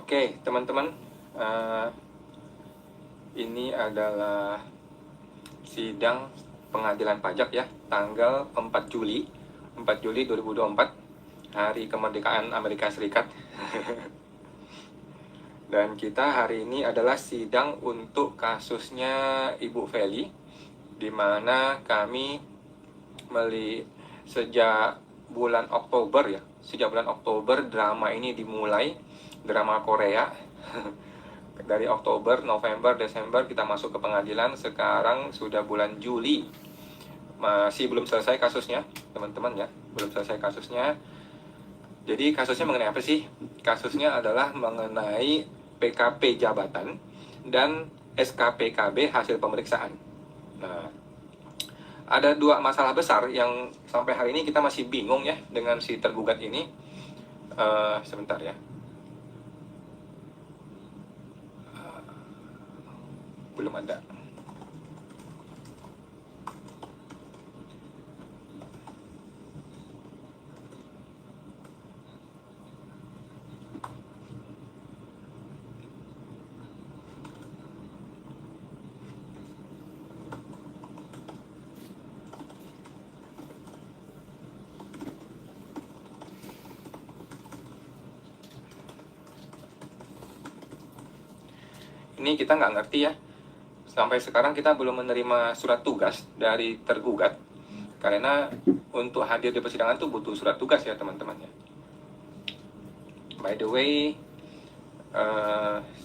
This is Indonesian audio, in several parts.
Oke, teman-teman, eh, ini adalah sidang pengadilan pajak ya, tanggal 4 Juli 2024, hari kemerdekaan Amerika Serikat. Dan kita hari ini adalah sidang untuk kasusnya Ibu Feli, di mana kami sejak bulan Oktober ya, sejak bulan Oktober drama ini dimulai, drama Korea. Dari Oktober, November, Desember kita masuk ke pengadilan. Sekarang sudah bulan Juli, masih belum selesai kasusnya, teman-teman ya, belum selesai kasusnya. Jadi kasusnya mengenai apa sih? Kasusnya adalah mengenai PKP jabatan dan SKPKB hasil pemeriksaan. Nah, ada dua masalah besar yang sampai hari ini kita masih bingung ya dengan si tergugat ini. Sebentar ya. Belum ada. Ini kita nggak ngerti ya. Sampai sekarang kita belum menerima surat tugas dari tergugat. Karena untuk hadir di persidangan tuh butuh surat tugas ya teman-teman ya. By the way,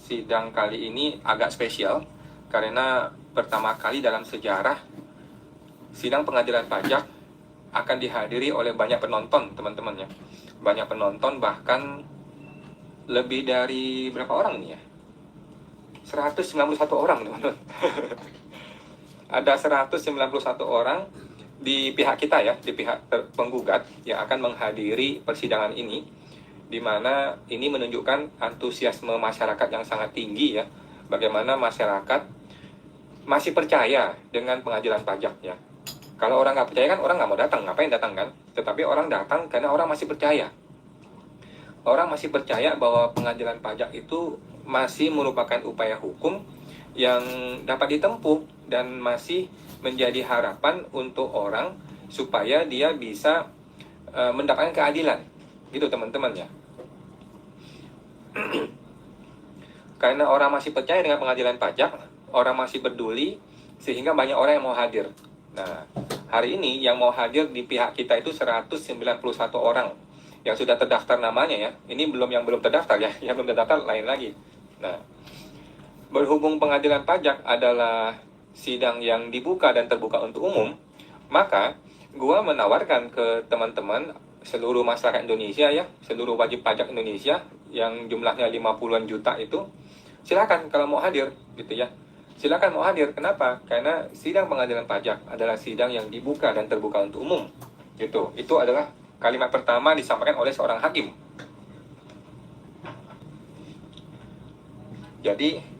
sidang kali ini agak spesial karena pertama kali dalam sejarah sidang pengadilan pajak akan dihadiri oleh banyak penonton, teman-teman ya. Banyak penonton, bahkan lebih dari berapa orang nih ya? 191 orang, teman-teman. Ada 191 orang di pihak kita ya, di pihak penggugat yang akan menghadiri persidangan ini, di mana ini menunjukkan antusiasme masyarakat yang sangat tinggi ya, bagaimana masyarakat masih percaya dengan pengadilan pajak ya. Kalau orang nggak percaya kan orang nggak mau datang, ngapain datang kan? Tetapi orang datang karena orang masih percaya. Orang masih percaya bahwa pengadilan pajak itu masih merupakan upaya hukum yang dapat ditempuh dan masih menjadi harapan untuk orang supaya dia bisa mendapatkan keadilan. Gitu teman-teman ya. Karena orang masih percaya dengan pengadilan pajak, orang masih peduli, sehingga banyak orang yang mau hadir. Nah, hari ini yang mau hadir di pihak kita itu 191 orang yang sudah terdaftar namanya ya. Ini yang belum terdaftar ya, yang belum terdaftar lain lagi. Nah, berhubung pengadilan pajak adalah sidang yang dibuka dan terbuka untuk umum, maka gua menawarkan ke teman-teman seluruh masyarakat Indonesia ya, seluruh wajib pajak Indonesia yang jumlahnya 50-an juta itu, silakan kalau mau hadir gitu ya. Silakan mau hadir. Kenapa? Karena sidang pengadilan pajak adalah sidang yang dibuka dan terbuka untuk umum. Gitu. Itu adalah kalimat pertama disampaikan oleh seorang hakim. Jadi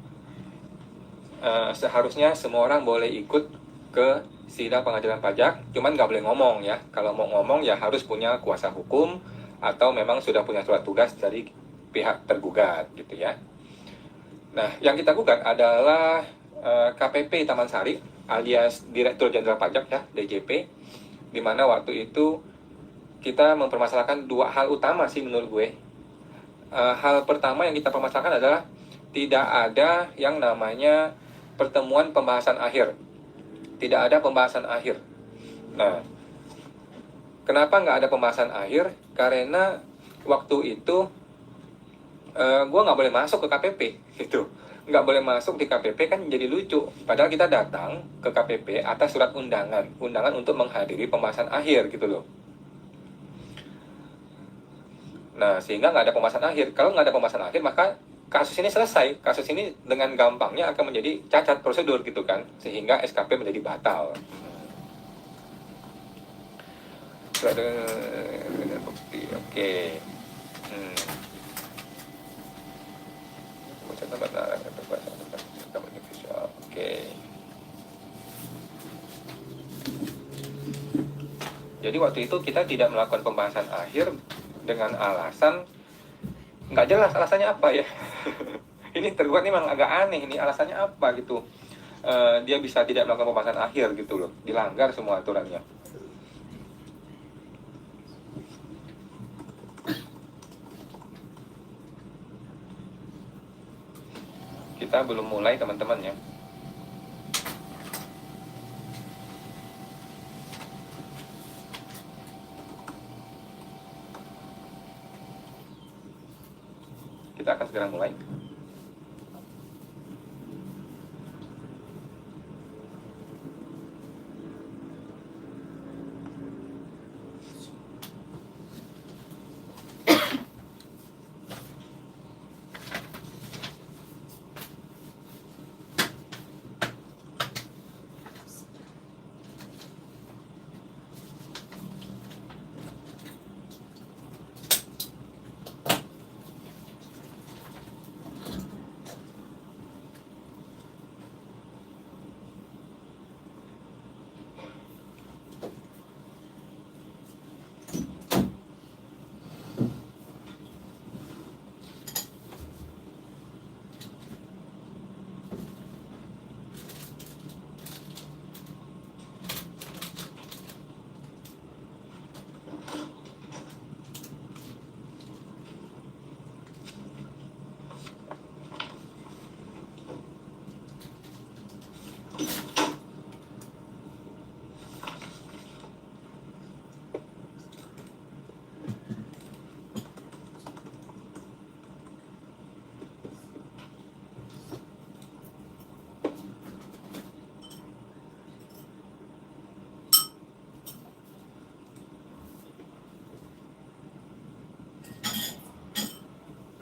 seharusnya semua orang boleh ikut ke sidang pengadilan pajak, cuman nggak boleh ngomong ya. Kalau mau ngomong ya harus punya kuasa hukum atau memang sudah punya surat tugas dari pihak tergugat gitu ya. Nah, yang kita gugat adalah KPP Taman Sari alias Direktur Jenderal Pajak ya, DJP, di mana waktu itu kita mempermasalahkan dua hal utama sih menurut gue. Hal pertama yang kita permasalahkan adalah tidak ada yang namanya pertemuan pembahasan akhir. Tidak ada pembahasan akhir. Nah, kenapa nggak ada pembahasan akhir? Karena waktu itu gue nggak boleh masuk ke KPP gitu. Nggak boleh masuk di KPP kan jadi lucu. Padahal kita datang ke KPP atas surat undangan untuk menghadiri pembahasan akhir gitu loh. Nah, sehingga nggak ada pembahasan akhir. Kalau nggak ada pembahasan akhir, maka kasus ini selesai. Kasus ini dengan gampangnya akan menjadi cacat prosedur gitu kan. Sehingga SKP menjadi batal. Oke. Oke. Jadi waktu itu kita tidak melakukan pembahasan akhir dengan alasan nggak jelas alasannya apa ya. Ini tergugat memang agak aneh, ini alasannya apa gitu. Dia bisa tidak melakukan pembahasan akhir gitu loh, dilanggar semua aturannya. Kita belum mulai teman-teman ya. Kita akan segera mulai.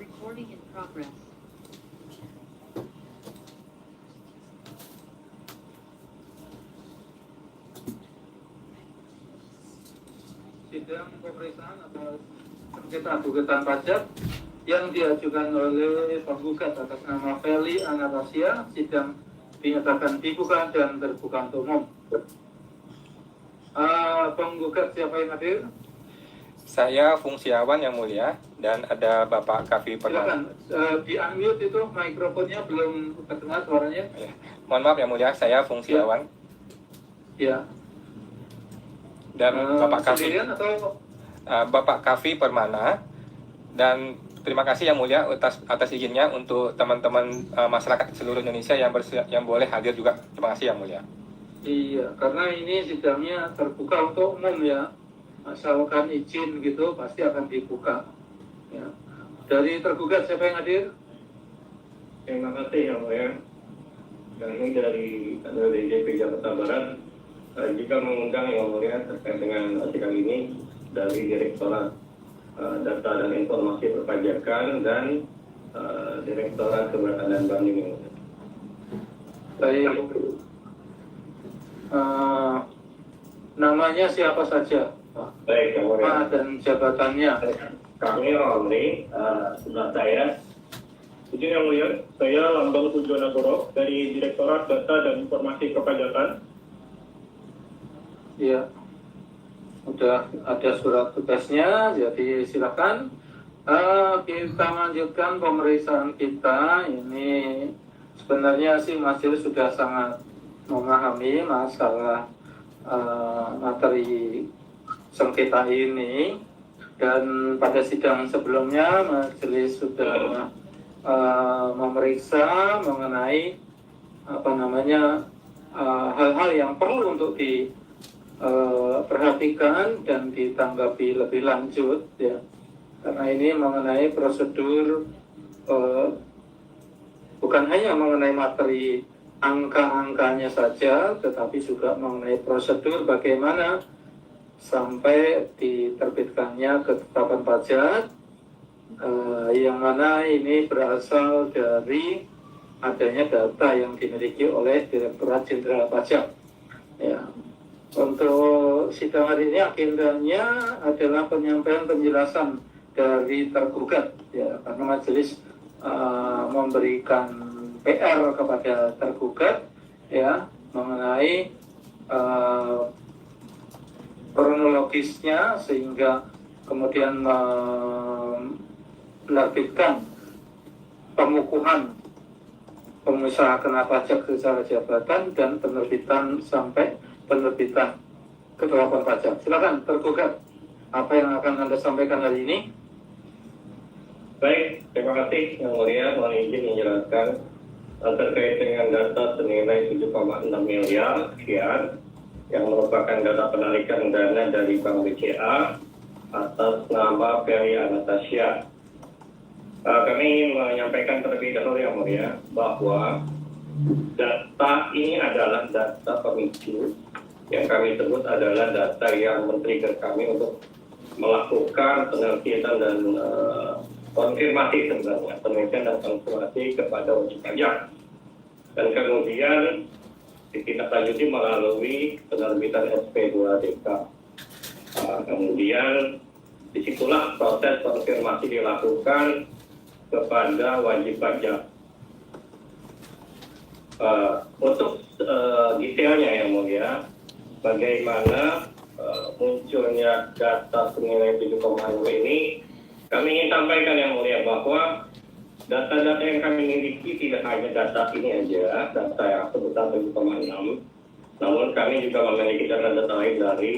Recording in progress. Sidang pemeriksaan atas sengketa gugatan pajak yang diajukan oleh penggugat atas nama Feli Anastasia, sidang dinyatakan dibuka dan terbuka untuk umum. Penggugat siapa yang hadir? Saya Fungsiawan yang mulia, dan ada Bapak Kavi Permana. Silakan, di-unmute itu mikrofonnya belum terdengar suaranya. Ya. Mohon maaf yang mulia, saya Fungsiawan. Ya. Dan Bapak Kavi, Sendirian atau Bapak Kavi Permana, dan terima kasih yang mulia atas izinnya untuk teman-teman masyarakat seluruh Indonesia yang boleh hadir juga. Terima kasih yang mulia. Iya, karena ini sidangnya terbuka untuk umum ya. Asalkan izin gitu pasti akan dibuka. Ya. Dari tergugat siapa yang hadir? Terima kasih yang mulia. Kami dari DJP Jakarta Barat jika mengundang yang mulia terkait dengan sidang ini dari Direktorat Data dan Informasi Perpajakan dan Direktorat Keberatan dan Banding. Baik. Namanya siapa saja, Pak? Baik, yang mulia. Pak dan jabatannya. Kami Romli, sebelah saya. Izin yang mulia, saya Lambang Pujonagoro dari Direktorat Data dan Informasi Perpajakan. Iya. Udah ada surat tugasnya, jadi silakan. Kita lanjutkan pemeriksaan kita. Ini sebenarnya sih majelis sudah sangat memahami masalah materi sengketa ini, dan pada sidang sebelumnya majelis sudah memeriksa mengenai hal-hal yang perlu untuk diperhatikan dan ditanggapi lebih lanjut ya, karena ini mengenai prosedur, bukan hanya mengenai materi angka-angkanya saja, tetapi juga mengenai prosedur bagaimana sampai diterbitkannya ketetapan pajak, yang mana ini berasal dari adanya data yang dimiliki oleh Direktorat Jenderal Pajak. Ya. Untuk sidang hari ini agendanya adalah penyampaian penjelasan dari tergugat, ya, karena majelis memberikan PR kepada tergugat ya mengenai kronologisnya, sehingga kemudian menerbitkan pengukuhan pengusaha kena pajak secara jabatan dan penerbitan sampai penerbitan ketentuan pajak. Silakan tergugat. Apa yang akan Anda sampaikan hari ini? Baik, terima kasih Yang Mulia. Mohon izin menjelaskan terkait dengan data senilai 7,6 miliar sekian yang merupakan data penarikan dana dari Bank BCA atas nama Ferry Anastasia. Kami ingin menyampaikan terlebih dahulu Yang Mulia bahwa data ini adalah data pemicu yang kami sebut adalah data yang men-trigger kami untuk melakukan penelitian dan konfirmasi sebenarnya, penelitian dan konfirmasi kepada wajib pajak. Dan kemudian ditindaklanjuti melalui penerbitan SP2DK. Kemudian disitulah proses konfirmasi dilakukan kepada wajib pajak. Untuk detailnya Yang Mulia, bagaimana munculnya data senilai 7,6 ini, kami ingin sampaikan Yang Mulia bahwa data-data yang kami miliki tidak hanya data ini aja, data yang sebutan 7,6, namun kami juga memiliki data-data lain dari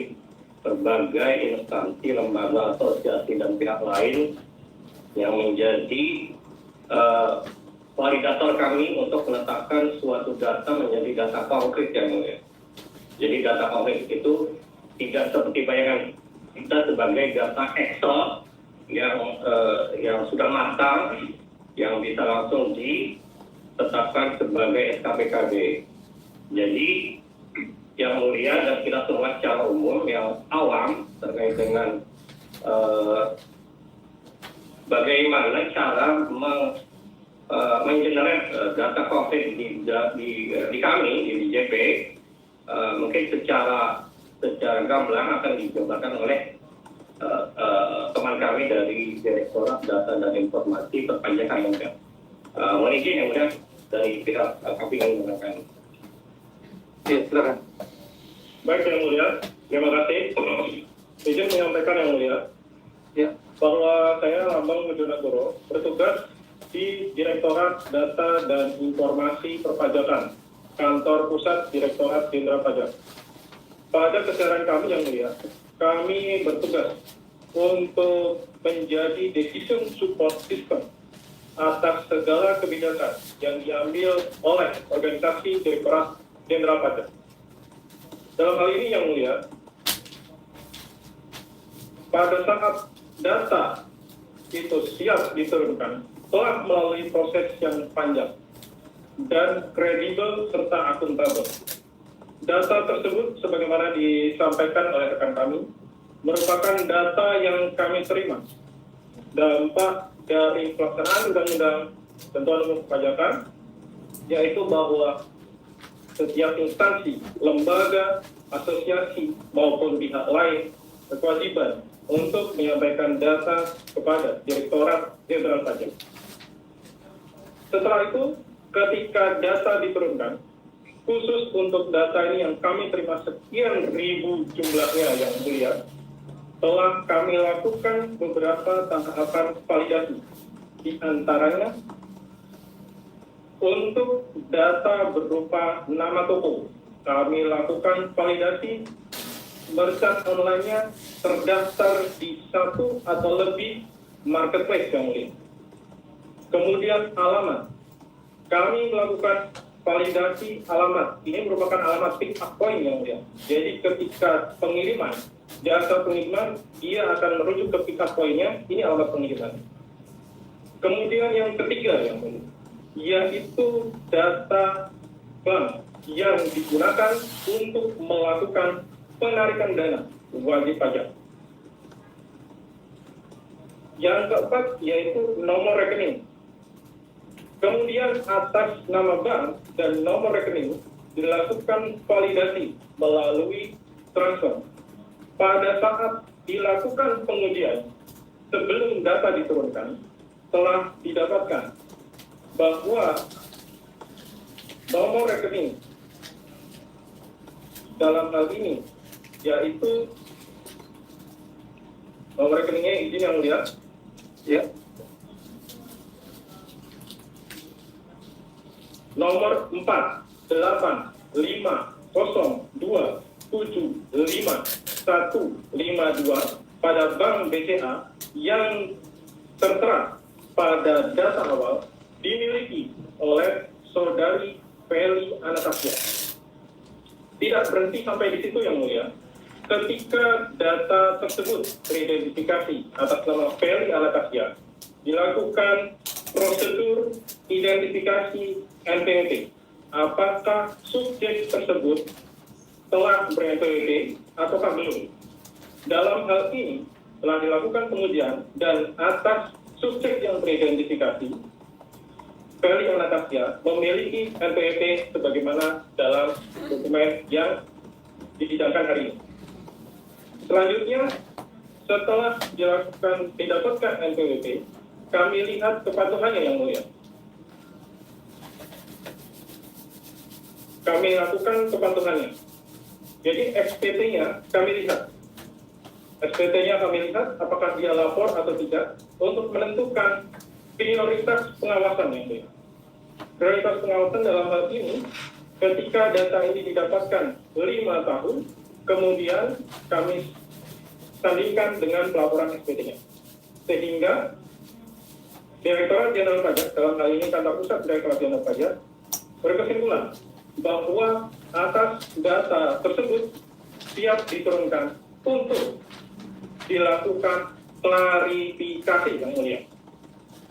berbagai instansi, lembaga, asosiasi, dan pihak lain yang menjadi validator kami untuk menetapkan suatu data menjadi data konkret Yang Mulia. Jadi data konkret itu tidak seperti bayangan kita sebagai data Excel yang sudah matang, yang bisa langsung ditetapkan sebagai SKPKB. Jadi Yang Mulia dan kita semua secara umum yang awam terkait dengan bagaimana cara menggenerate data konkret di kami di DJP, mungkin secara gamblang akan dijabarkan oleh teman kami dari Direktorat Data dan Informasi Perpajakan Yang Mulia. Mohon izin Yang Mulia dari pihak kami yang menggunakan. Ya, silakan. Baik Yang Mulia, terima kasih. Izin menyampaikan Yang Mulia, Ya, bahwa saya Lambang Wijonegoro bertugas di Direktorat Data dan Informasi Perpajakan, Kantor Pusat Direktorat Jenderal Pajak. Pada keseharian kami Yang Mulia, kami bertugas untuk menjadi decision support system atas segala kebijakan yang diambil oleh organisasi Direktorat Jenderal Pajak. Dalam hal ini Yang Mulia, pada saat data itu siap diturunkan, telah melalui proses yang panjang dan kredibel serta akuntabel. Data tersebut, sebagaimana disampaikan oleh rekan kami, merupakan data yang kami terima dampak dari pelaksanaan Undang-Undang Ketentuan Umum Perpajakan, yaitu bahwa setiap instansi, lembaga, asosiasi, maupun pihak lain berkewajiban untuk menyampaikan data kepada Direktorat Jenderal Pajak. Setelah itu, ketika data diturunkan, khusus untuk data ini yang kami terima sekian ribu jumlahnya Yang Mulia, telah kami lakukan beberapa tahapan validasi. Di antaranya, untuk data berupa nama toko, kami lakukan validasi merchant online-nya terdaftar di satu atau lebih marketplace Yang Mulia. Kemudian alamat, kami melakukan validasi alamat. Ini merupakan alamat pick up point Yang Mulia. Jadi ketika pengiriman, jasa pengiriman, dia akan merujuk ke pick up point-nya, ini alamat pengiriman. Kemudian yang ketiga Yang Mulia, yaitu data bank yang digunakan untuk melakukan penarikan dana wajib pajak. Yang keempat yaitu nomor rekening. Kemudian atas nama bank dan nomor rekening dilakukan validasi melalui transfer. Pada saat dilakukan pengujian, sebelum data diturunkan, telah didapatkan bahwa nomor rekening dalam hal ini yaitu nomor rekeningnya izin Yang Mulia, ya. nomor 48502755152 pada Bank BCA yang tertera pada data awal dimiliki oleh saudari Feli Anastasia. Tidak berhenti sampai di situ, Yang Mulia. Ketika data tersebut teridentifikasi atas nama Feli Anastasia, dilakukan prosedur identifikasi NPWP. Apakah subjek tersebut telah ber-NPWP ataukah belum? Dalam hal ini telah dilakukan pengujian dan atas subjek yang teridentifikasi, Feli Anastasia memiliki NPWP sebagaimana dalam dokumen yang disidangkan hari ini. Selanjutnya, setelah didapatkan NPWP, kami lihat kepatuhannya, Yang Mulia. Kami lakukan kepatuhannya. Jadi SPT-nya kami lihat. SPT-nya kami lihat apakah dia lapor atau tidak untuk menentukan prioritas pengawasan, Yang Mulia. Prioritas pengawasan dalam hal ini, ketika data ini didapatkan 5 tahun, kemudian kami sandingkan dengan pelaporan SPT-nya. Sehingga Direktorat Jenderal Pajak, dalam hal ini kantor pusat Direktorat Jenderal Pajak, berkesimpulan bahwa atas data tersebut siap diturunkan untuk dilakukan klarifikasi, Yang Mulia.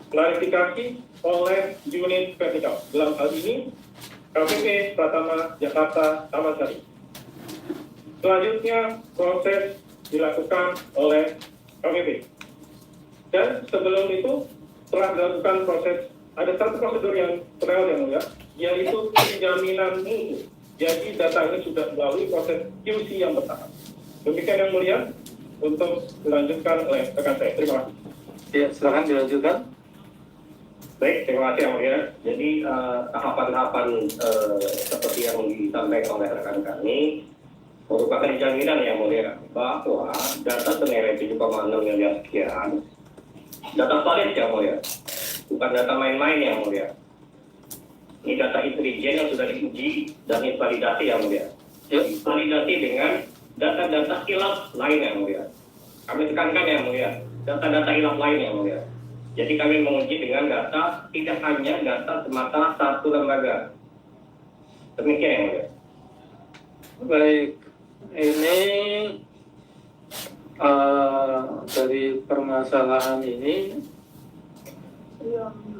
Klarifikasi oleh unit vertikal. Dalam hal ini, KPP Pratama Jakarta Taman Sari. Selanjutnya, proses dilakukan oleh KPP. Dan sebelum itu, telah dilakukan proses, ada satu prosedur yang terlalu, Yang Mulia, yaitu penjaminan mutu. Jadi data ini sudah melalui proses QC yang bertahap. Demikian, Yang Mulia, untuk dilanjutkan oleh rekan saya. Terima kasih. Ya, silakan dilanjutkan. Baik, terima kasih Yang Mulia. Jadi tahapan-tahapan seperti yang disampaikan oleh rekan kami merupakan jaminan, Yang Mulia, bahwa data senilai 7,6 miliar sekian data valid, Yang Mulia, bukan data main-main, Yang Mulia. Ini data intelijen yang sudah diuji dan invalidasi, Yang Mulia. Validasi dengan data-data hilaf lain, Yang Mulia. Kami tekankan, Yang Mulia, data-data hilaf lain, Yang Mulia. Jadi kami menguji dengan data, tidak hanya data semata satu lembaga. Demikian, Yang Mulia. Baik, ini dari permasalahan ini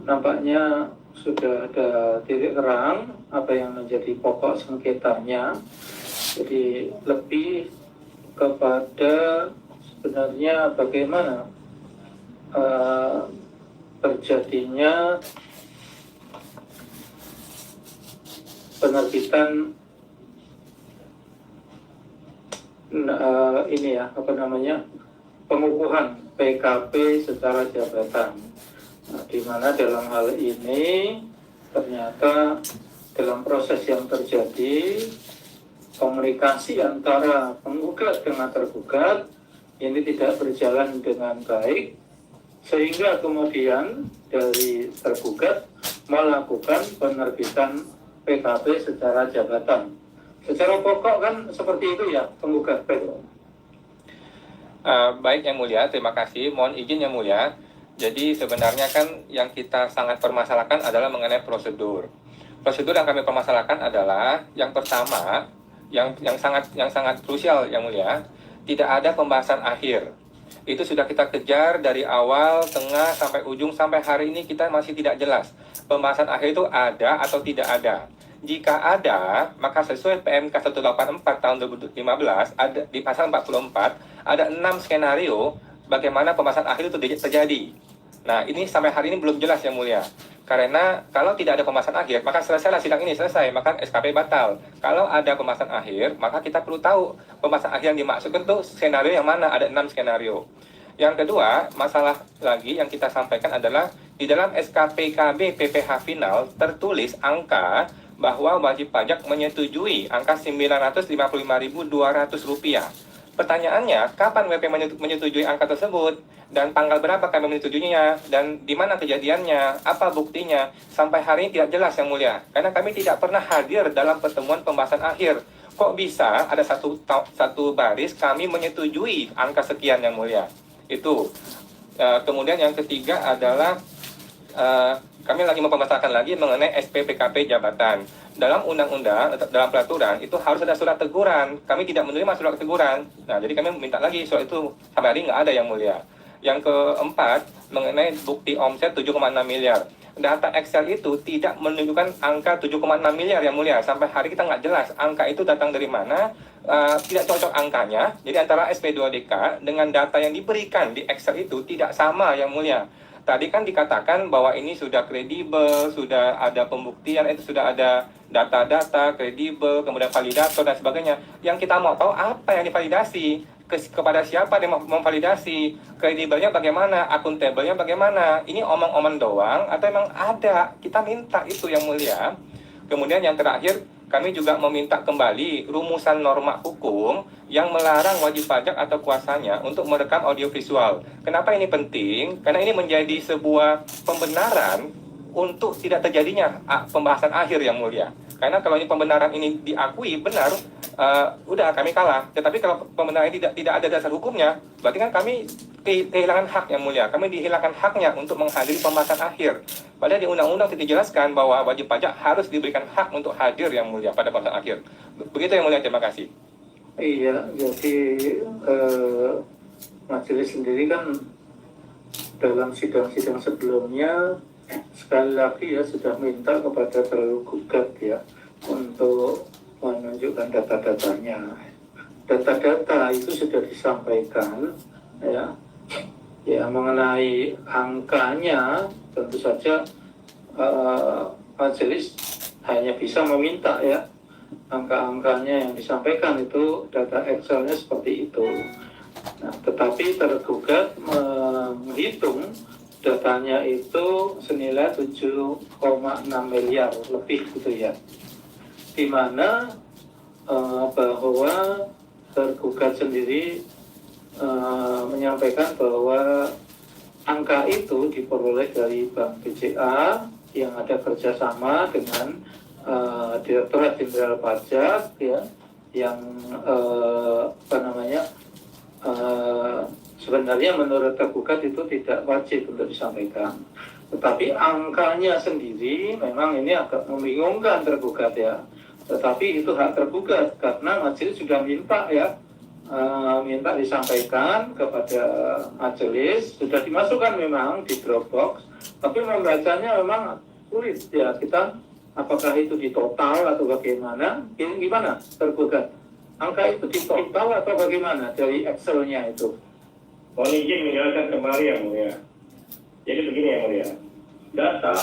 nampaknya sudah ada titik terang apa yang menjadi pokok sengketanya. Jadi lebih kepada sebenarnya bagaimana terjadinya penerbitan ini ya, pengukuhan PKP secara jabatan. Nah, di mana dalam hal ini ternyata dalam proses yang terjadi komunikasi antara penggugat dengan tergugat ini tidak berjalan dengan baik, sehingga kemudian dari tergugat melakukan penerbitan PKP secara jabatan. Secara pokok kan seperti itu ya, penggugat. Baik Yang Mulia, terima kasih. Mohon izin Yang Mulia. Jadi sebenarnya kan yang kita sangat permasalahkan adalah mengenai prosedur. Prosedur yang kami permasalahkan adalah yang pertama, yang sangat krusial Yang Mulia, tidak ada pembahasan akhir. Itu sudah kita kejar dari awal, tengah, sampai ujung, sampai hari ini kita masih tidak jelas. Pembahasan akhir itu ada atau tidak ada. Jika ada, maka sesuai PMK 184 tahun 2015, ada, di pasal 44, ada 6 skenario bagaimana pembahasan akhir itu terjadi. Nah, ini sampai hari ini belum jelas Yang Mulia. Karena kalau tidak ada pembahasan akhir, maka selesailah sidang ini, selesai, maka SKP batal. Kalau ada pembahasan akhir, maka kita perlu tahu pembahasan akhir yang dimaksudkan itu skenario yang mana, ada 6 skenario. Yang kedua, masalah lagi yang kita sampaikan adalah di dalam SKPKB PPh final tertulis angka bahwa wajib pajak menyetujui angka Rp955.200. Pertanyaannya, kapan WP menyetujui angka tersebut? Dan tanggal berapa kami menyetujuinya? Dan di mana kejadiannya? Apa buktinya? Sampai hari ini tidak jelas, Yang Mulia. Karena kami tidak pernah hadir dalam pertemuan pembahasan akhir. Kok bisa ada satu baris kami menyetujui angka sekian, Yang Mulia? Itu. Kemudian yang ketiga adalah kami lagi mempermasalahkan lagi mengenai SPPKP jabatan. Dalam undang-undang, dalam peraturan, itu harus ada surat teguran. Kami tidak menerima surat teguran. Nah, jadi kami minta lagi surat itu. Sampai hari ini nggak ada, Yang Mulia. Yang keempat, mengenai bukti omset 7,6 miliar. Data Excel itu tidak menunjukkan angka 7,6 miliar, Yang Mulia. Sampai hari kita nggak jelas angka itu datang dari mana, tidak cocok angkanya. Jadi antara SP2DK dengan data yang diberikan di Excel itu tidak sama, Yang Mulia. Tadi kan dikatakan bahwa ini sudah kredibel, sudah ada pembuktian, itu sudah ada data-data kredibel, kemudian validator dan sebagainya. Yang kita mau tahu apa yang divalidasi, kepada siapa dia memvalidasi, kredibelnya bagaimana, akuntabelnya bagaimana. Ini omong-omong doang atau emang ada? Kita minta itu, Yang Mulia. Kemudian yang terakhir, kami juga meminta kembali rumusan norma hukum yang melarang wajib pajak atau kuasanya untuk merekam audiovisual. Kenapa ini penting? Karena ini menjadi sebuah pembenaran untuk tidak terjadinya pembahasan akhir, Yang Mulia. Karena kalau ini pembenaran ini diakui benar, udah kami kalah. Tetapi kalau pembenaran ini tidak ada dasar hukumnya, berarti kan kami kehilangan hak, Yang Mulia. Kami dihilangkan haknya untuk menghadiri pembahasan akhir. Padahal di undang-undang tidak dijelaskan bahwa wajib pajak harus diberikan hak untuk hadir, Yang Mulia, pada pembahasan akhir. Begitu, Yang Mulia. Terima kasih. Iya, jadi majelis sendiri kan dalam sidang-sidang sebelumnya sekali lagi ya sudah minta kepada tergugat ya untuk menunjukkan data-datanya. Data-data itu sudah disampaikan ya mengenai angkanya tentu saja majelis hanya bisa meminta ya angka-angkanya yang disampaikan itu data Excelnya seperti itu. Nah, tetapi tergugat menghitung datanya itu senilai 7,6 miliar lebih gitu ya. Di mana bahwa tergugat sendiri menyampaikan bahwa angka itu diperoleh dari Bank BCA yang ada kerjasama dengan Direktorat Jenderal Pajak ya, yang sebenarnya menurut tergugat itu tidak wajib untuk disampaikan. Tetapi angkanya sendiri memang ini agak membingungkan tergugat ya. Tetapi itu hak tergugat karena majelis sudah minta ya, minta disampaikan kepada majelis, sudah dimasukkan memang di Dropbox, tapi membacanya memang sulit ya kita. Apakah itu di total atau bagaimana? Gimana tergugat? Angka itu di total atau bagaimana dari Excel-nya itu? Mohon izin menjelaskan kembali, Yang Mulia. Jadi begini, Yang Mulia. Data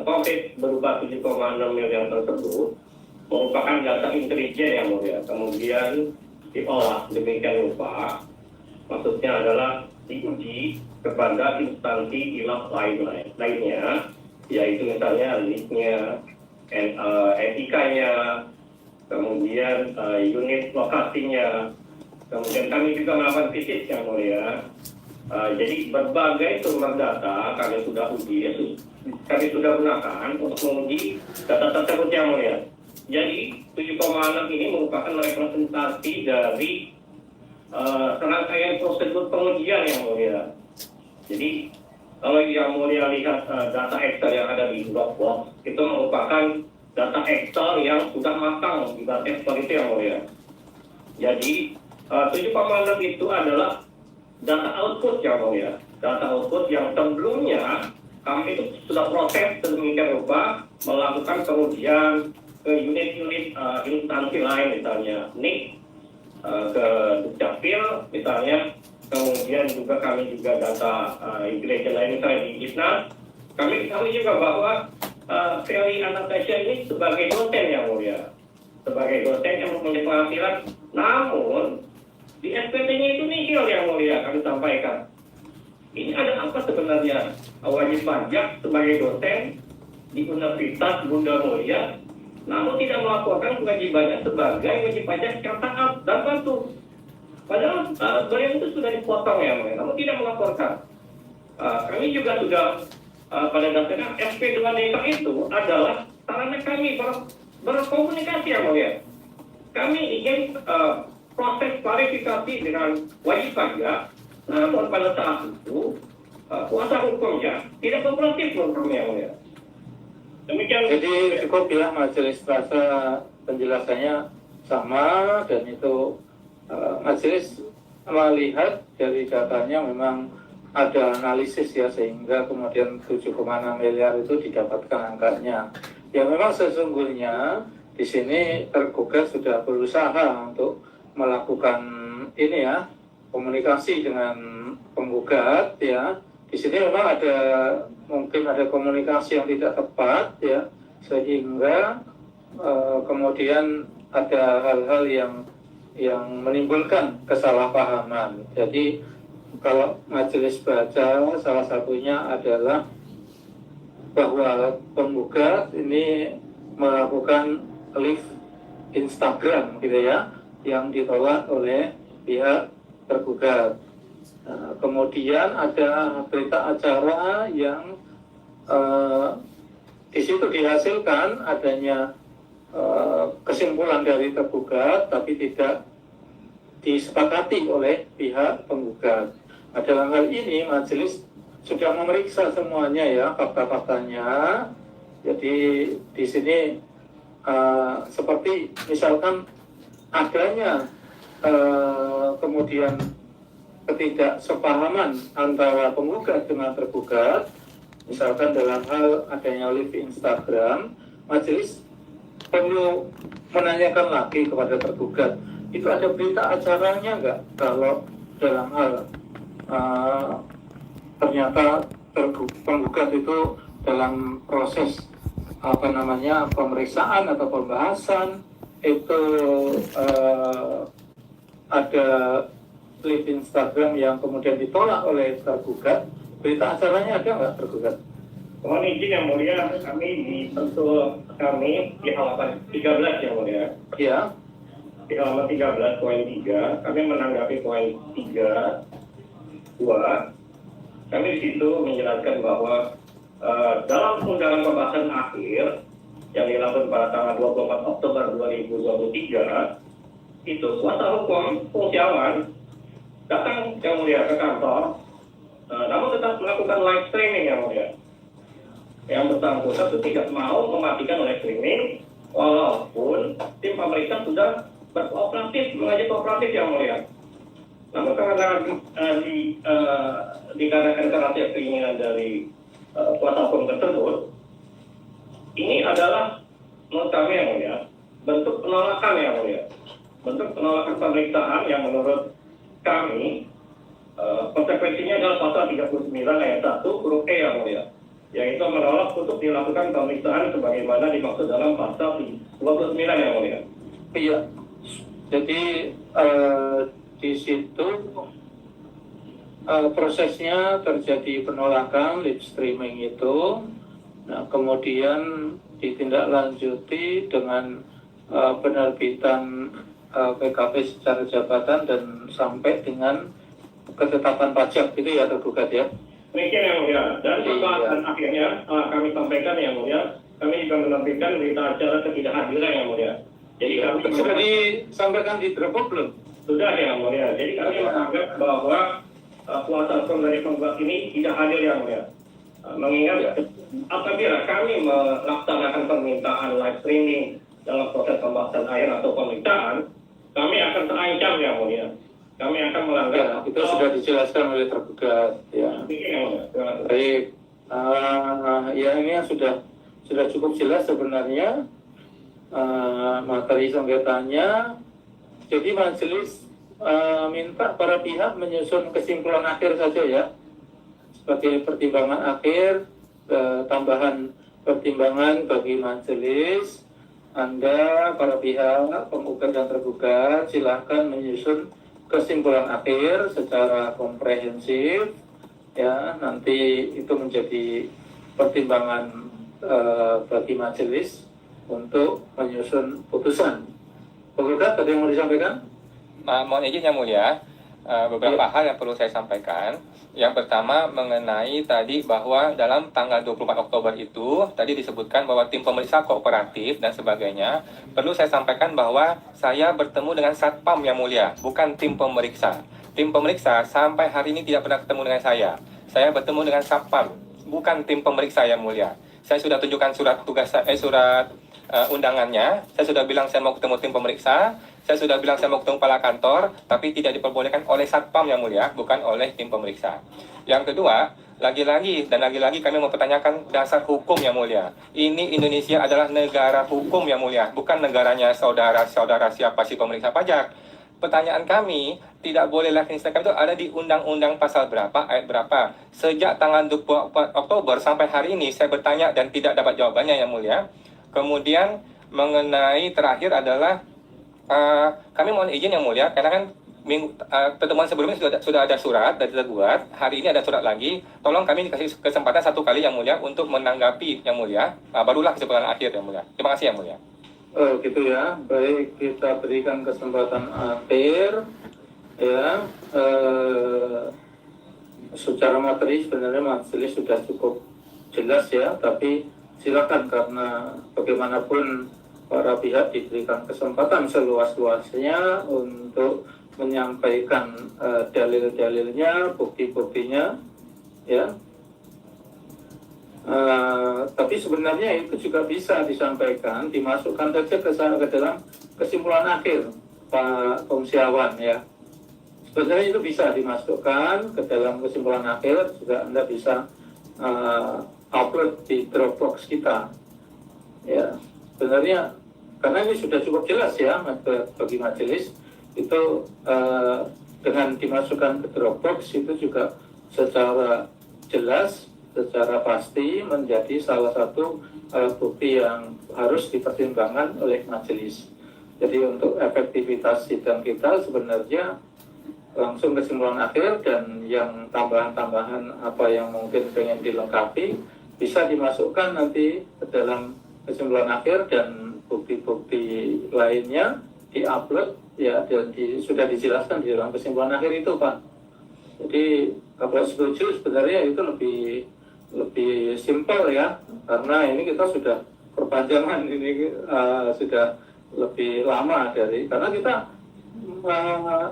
COVID berupa 7,6 miliar tersebut merupakan data intelijen, Yang Mulia. Kemudian diolah demikian rupa. Maksudnya adalah diuji kepada instansi ilah lainnya, yaitu misalnya listnya, etikanya, kemudian unit lokasinya, kemudian kami juga melakukan visit, Yang Mulia. Jadi berbagai sumber data kami sudah uji, kami sudah gunakan untuk menguji data tersebut, Yang Mulia. Jadi 7,6 ini merupakan representasi dari serangkaian prosedur pengujian, Yang Mulia. Jadi kalau Yang Mulia lihat data Excel yang ada di Dropbox, itu merupakan data Excel yang sudah matang di data Excel itu, Yang Mulia. Jadi 7,6 itu adalah data output, Yang Mulia. Data output yang sebelumnya kami itu sudah proses sedemikian rupa, melakukan pengujian ke unit-unit instansi lain, misalnya NIK, ke Dukcapil misalnya. Kemudian juga kami juga data intelijen lain misalnya di Isnas. Kami ketahui juga bahwa Feli Anastasia ini sebagai dosen, Yang Mulia, sebagai dosen yang mempunyai penghasilan, namun di SPT-nya itu nihil, Yang Mulia, kami sampaikan. Ini ada apa sebenarnya? Wajib pajak sebagai dosen di Universitas Bunda Mulia, namun tidak melaporkan kewajibannya sebagai wajib pajak yang taat dan patuh. Padahal beliau itu sudah dipotong ya, namun tidak melaporkan. Kami juga sudah pada dasarnya SP2 desa itu adalah sarana kami berkomunikasi ya mulia. Kami ingin proses klarifikasi dengan wajib pajak, namun pada saat itu kuasa hukumnya tidak kooperatif hukumnya mulia. Demikian. Jadi cukup ya majelis rasa penjelasannya sama, dan itu majelis melihat dari datanya memang ada analisis ya, sehingga kemudian 7,6 miliar itu didapatkan angkanya. Ya memang sesungguhnya di sini tergugat sudah berusaha untuk melakukan ini ya, komunikasi dengan penggugat ya. Di sini memang mungkin ada komunikasi yang tidak tepat ya, sehingga kemudian ada hal-hal yang menimbulkan kesalahpahaman. Jadi kalau majelis baca, salah satunya adalah bahwa penggugat ini melakukan live Instagram gitu ya, yang ditolak oleh pihak tergugat. Kemudian ada berita acara yang di situ dihasilkan adanya kesimpulan dari tergugat, tapi tidak disepakati oleh pihak penggugat. Dalam hal ini majelis sudah memeriksa semuanya ya, fakta-faktanya. Jadi di sini seperti misalkan adanya kemudian ketidaksepahaman antara penggugat dengan tergugat, misalkan dalam hal adanya live Instagram, majelis perlu menanyakan lagi kepada tergugat, itu ada berita acaranya nggak? Kalau dalam hal ternyata penggugat itu dalam proses pemeriksaan atau pembahasan itu ada live Instagram yang kemudian ditolak oleh tergugat, berita acaranya ada nggak tergugat? Mohon izin yang mulia, kami di Sentul kami di halaman 13 yang mulia. Ya. Di halaman 13 poin 3, kami menanggapi poin 3, 2. Kami di situ menjelaskan bahwa dalam undangan pembahasan akhir yang dilakukan pada tanggal 24 Oktober 2023, itu kuasa hukum Fungsiawan datang yang mulia ke kantor, namun tetap melakukan live streaming yang mulia. Yang bersangkutan itu tidak mau mematikan live streaming, walaupun tim pemerintah sudah berkooperatif, mengajak kooperatif yang mulia. Namun karena dikarenakan karakter keinginan dari kuasa hukum tersebut, ini adalah menurut kami yang mulia bentuk penolakan yang mulia, bentuk penolakan pemeriksaan yang menurut kami konsekuensinya adalah pasal 39 ayat 1 huruf E yang mulia, yaitu menolak untuk dilakukan pemeriksaan sebagaimana dimaksud dalam pasal 29 yang mulia. Iya, jadi di situ prosesnya terjadi penolakan live streaming itu. Nah, kemudian ditindaklanjuti dengan penerbitan PKP secara jabatan dan sampai dengan ketetapan pajak itu ya tergugat ya. Demikian yang mulia. Dan pembahasan akhirnya kami sampaikan yang mulia, kami juga menerbitkan berita acara ketidakhadiran yang mulia. Jadi kami sudah disampaikan di Dropbox belum? Sudah yang mulia. Jadi kami menganggap bahwa kuasa hukum dari penggugat ini tidak hadir yang mulia. Mengingat apabila kami melaksanakan permintaan live streaming dalam proses pembahasan akhir atau pemeriksaan, kami akan terancam yang mulia. Kami akan melanggar. Ya, itu sudah dijelaskan oleh tergugat. Ya. Baik. Ya ini sudah cukup jelas sebenarnya materi sengketanya. Jadi majelis minta para pihak menyusun kesimpulan akhir saja ya, sebagai pertimbangan akhir, tambahan pertimbangan bagi majelis. Anda para pihak penggugat dan tergugat silahkan menyusun kesimpulan akhir secara komprehensif ya, nanti itu menjadi pertimbangan bagi majelis untuk menyusun putusan. Penggugat, ada yang mau disampaikan? mohon izin Yang Mulia, beberapa hal yang perlu saya sampaikan. Yang pertama mengenai tadi bahwa dalam tanggal 24 Oktober itu tadi disebutkan bahwa tim pemeriksa kooperatif dan sebagainya. Perlu saya sampaikan bahwa saya bertemu dengan Satpam Yang Mulia, bukan tim pemeriksa. Tim pemeriksa sampai hari ini tidak pernah ketemu dengan saya. Saya bertemu dengan Satpam, bukan tim pemeriksa Yang Mulia. Saya sudah tunjukkan surat undangannya. Saya sudah bilang saya mau ketemu tim pemeriksa. Saya sudah bilang saya mau ketemu kepala kantor, tapi tidak diperbolehkan oleh Satpam Yang Mulia, bukan oleh tim pemeriksa. Yang kedua, lagi-lagi kami mempertanyakan dasar hukum Yang Mulia. Ini Indonesia adalah negara hukum Yang Mulia, bukan negaranya saudara-saudara siapa si pemeriksa pajak. Pertanyaan kami, tidak boleh live Instagram itu ada di Undang-Undang pasal berapa, ayat berapa. Sejak tanggal 24 Oktober sampai hari ini saya bertanya dan tidak dapat jawabannya Yang Mulia. Kemudian mengenai terakhir adalah kami mohon izin Yang Mulia, karena kan pertemuan sebelumnya sudah ada surat dan terbuat. Hari ini ada surat lagi. Tolong kami dikasih kesempatan satu kali Yang Mulia untuk menanggapi Yang Mulia. Barulah kesimpulan akhir Yang Mulia. Terima kasih Yang Mulia. Oh gitu ya, baik, kita berikan kesempatan akhir ya. Secara materi sebenarnya majelis sudah cukup jelas ya, tapi silakan karena bagaimanapun para pihak diberikan kesempatan seluas-luasnya untuk menyampaikan dalil-dalilnya, bukti-buktinya ya. Tapi sebenarnya itu juga bisa disampaikan, dimasukkan saja ke dalam kesimpulan akhir Pak Komsiawan ya. Sebenarnya itu bisa dimasukkan ke dalam kesimpulan akhir, juga Anda bisa upload di Dropbox kita ya. Sebenarnya karena ini sudah cukup jelas ya bagi majelis itu, dengan dimasukkan ke Dropbox itu juga secara jelas, secara pasti menjadi salah satu alat bukti yang harus dipertimbangkan oleh majelis. Jadi untuk efektivitas sidang kita sebenarnya langsung kesimpulan akhir, dan yang tambahan-tambahan apa yang mungkin pengen dilengkapi bisa dimasukkan nanti ke dalam kesimpulan akhir, dan bukti-bukti lainnya diupload ya, dan sudah dijelaskan di dalam kesimpulan akhir itu Pak. Jadi kalau setuju sebenarnya itu lebih simpel ya, karena ini kita sudah perpanjangan ini sudah lebih lama karena kita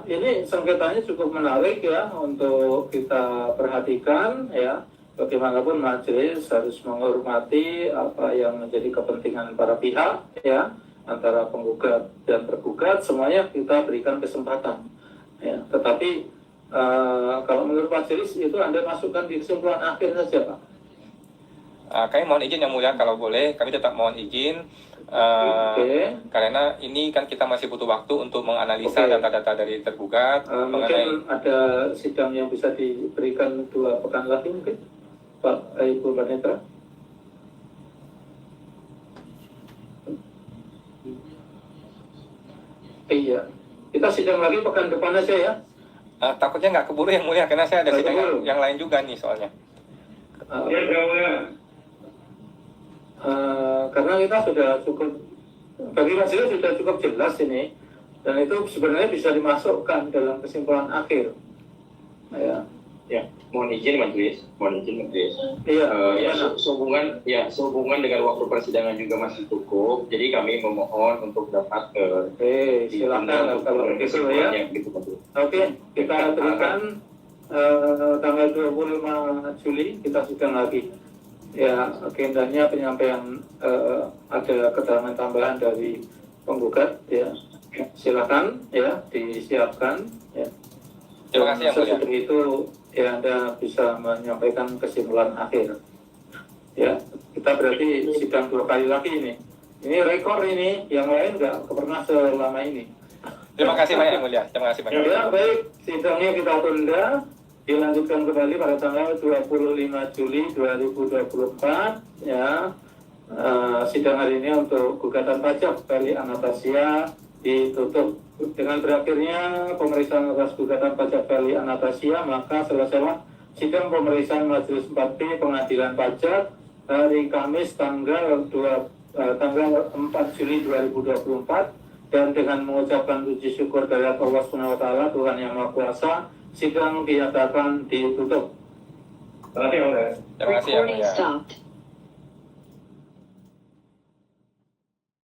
ini sengketanya cukup menarik ya untuk kita perhatikan ya. Bagaimanapun majelis harus menghormati apa yang menjadi kepentingan para pihak ya, antara penggugat dan tergugat, semuanya kita berikan kesempatan ya. Tetapi kalau menurut majelis itu Anda masukkan di kesimpulan akhir saja Pak. Kami mohon izin Yang Mulia, kalau boleh kami tetap mohon izin karena ini kan kita masih butuh waktu untuk menganalisa data-data dari tergugat. Mungkin ada sidang yang bisa diberikan 2 pekan lagi mungkin Pak Ibu Banetra. Iya, kita sidang lagi pekan depan aja ya. Takutnya nggak keburu Yang Mulia, karena saya ada sidang yang lain juga nih soalnya. Karena kita sudah cukup, bagi majelis sudah cukup jelas ini, dan itu sebenarnya bisa dimasukkan dalam kesimpulan akhir ya. Mohon izin majelis. Iya. Sehubungan dengan waktu persidangan juga masih cukup, jadi kami memohon untuk dapat silakan kalau gitu ya. Oke, kita berikan tanggal 25 Juli kita sidang lagi. Ya, agendanya penyampaian ada keterangan tambahan dari penggugat ya. Silakan ya, disiapkan ya. Terima kasih Yang Mulia. Sesudah itu ya Anda bisa menyampaikan kesimpulan akhir. Ya, kita berarti sidang 2 kali lagi ini. Ini rekor ini, yang lain nggak pernah selama ini. Terima kasih banyak Yang Mulia. Terima kasih banyak. Ya, baik, sidangnya kita tunda. Dilanjutkan kembali pada tanggal 25 Juli 2024 ya. Sidang hari ini untuk gugatan pajak Feli Anastasia ditutup. Dengan berakhirnya pemeriksaan atas gugatan pajak Feli Anastasia, maka selesailah sidang pemeriksaan Majelis 4B Pengadilan Pajak hari Kamis tanggal 4 Juli 2024 Dan dengan mengucapkan puji syukur terhadap Allah Subhanahu wa taala, Tuhan yang Maha Kuasa, sidang dinyatakan ditutup. Terima kasih, Yang Mulia. Terima kasih Yang Recording Mulia. stopped.